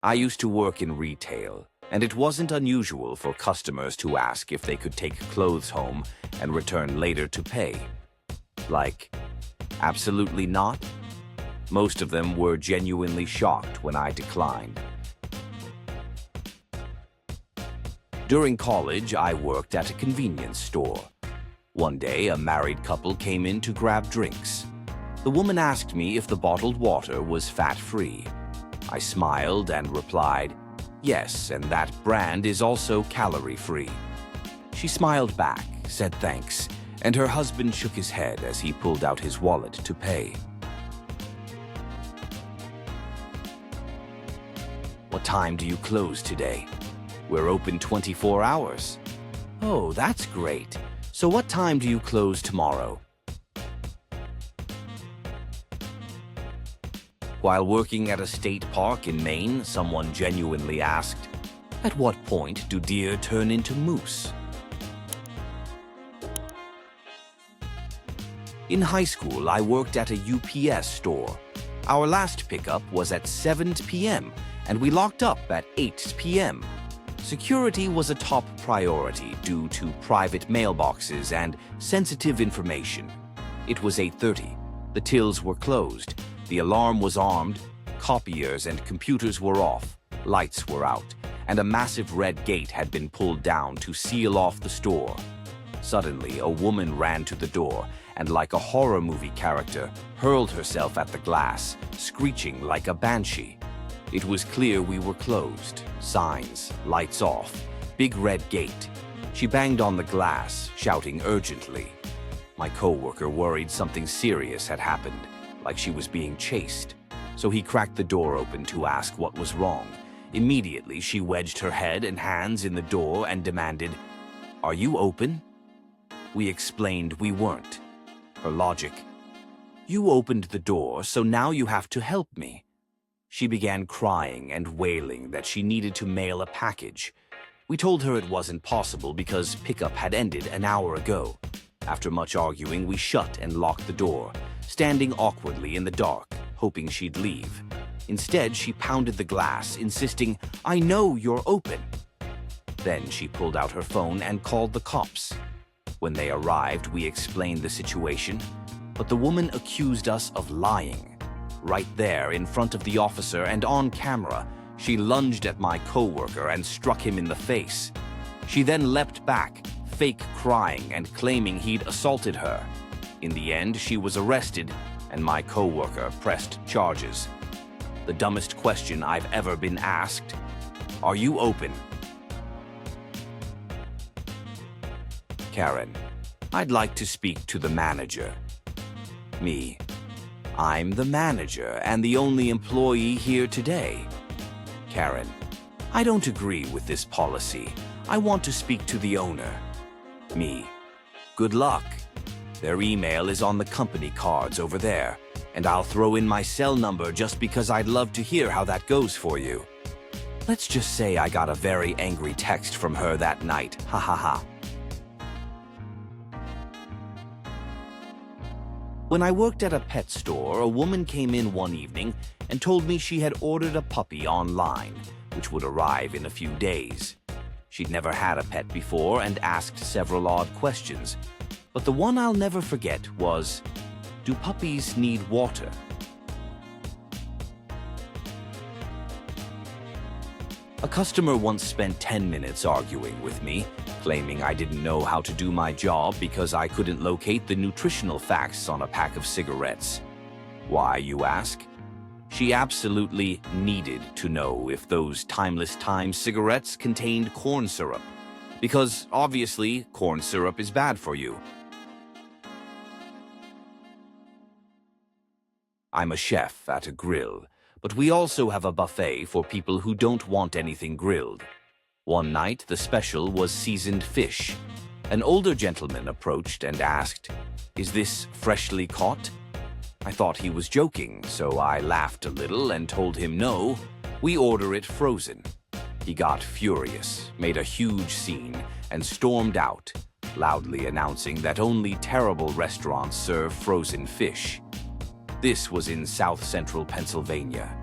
I used to work in retail, and it wasn't unusual for customers to ask if they could take clothes home and return later to pay. Like, absolutely not? Most of them were genuinely shocked when I declined. During college, I worked at a convenience store. One day, a married couple came in to grab drinks. The woman asked me if the bottled water was fat-free. I smiled and replied, "Yes, and that brand is also calorie-free." She smiled back, said thanks, and her husband shook his head as he pulled out his wallet to pay. "What time do you close today?" "We're open 24 hours. "Oh, that's great. So what time do you close tomorrow?" While working at a state park in Maine, someone genuinely asked, "At what point do deer turn into moose?" In high school, I worked at a UPS store. Our last pickup was at 7 p.m., and we locked up at 8 p.m. Security was a top priority due to private mailboxes and sensitive information. It was 8:30. The tills were closed. The alarm was armed, copiers and computers were off, lights were out, and a massive red gate had been pulled down to seal off the store. Suddenly, a woman ran to the door and, like a horror movie character, hurled herself at the glass, screeching like a banshee. It was clear we were closed. Signs, lights off, big red gate. She banged on the glass, shouting urgently. My coworker worried something serious had happened, like she was being chased. So he cracked the door open to ask what was wrong. Immediately, she wedged her head and hands in the door and demanded, "Are you open?" We explained we weren't. Her logic, "You opened the door, so now you have to help me." She began crying and wailing that she needed to mail a package. We told her it wasn't possible because pickup had ended an hour ago. After much arguing, we shut and locked the door, standing awkwardly in the dark, hoping she'd leave. Instead, she pounded the glass, insisting, "I know you're open." Then she pulled out her phone and called the cops. When they arrived, we explained the situation, but the woman accused us of lying. Right there in front of the officer and on camera, she lunged at my coworker and struck him in the face. She then leapt back, fake crying and claiming he'd assaulted her. In the end, she was arrested, and my coworker pressed charges. The dumbest question I've ever been asked: "Are you open?" Karen, "I'd like to speak to the manager." Me, "I'm the manager and the only employee here today." Karen, "I don't agree with this policy. I want to speak to the owner." Me, "Good luck. Their email is on the company cards over there, and I'll throw in my cell number just because I'd love to hear how that goes for you. Let's just say I got a very angry text from her that night, ha ha ha." When I worked at a pet store, a woman came in one evening and told me she had ordered a puppy online, which would arrive in a few days. She'd never had a pet before and asked several odd questions, but the one I'll never forget was, "Do puppies need water?" A customer once spent 10 minutes arguing with me, claiming I didn't know how to do my job because I couldn't locate the nutritional facts on a pack of cigarettes. Why, you ask? She absolutely needed to know if those Timeless Time cigarettes contained corn syrup, because obviously corn syrup is bad for you. I'm a chef at a grill, but we also have a buffet for people who don't want anything grilled. One night, the special was seasoned fish. An older gentleman approached and asked, "Is this freshly caught?" I thought he was joking, so I laughed a little and told him no, we order it frozen. He got furious, made a huge scene, and stormed out, loudly announcing that only terrible restaurants serve frozen fish. This was in South Central Pennsylvania.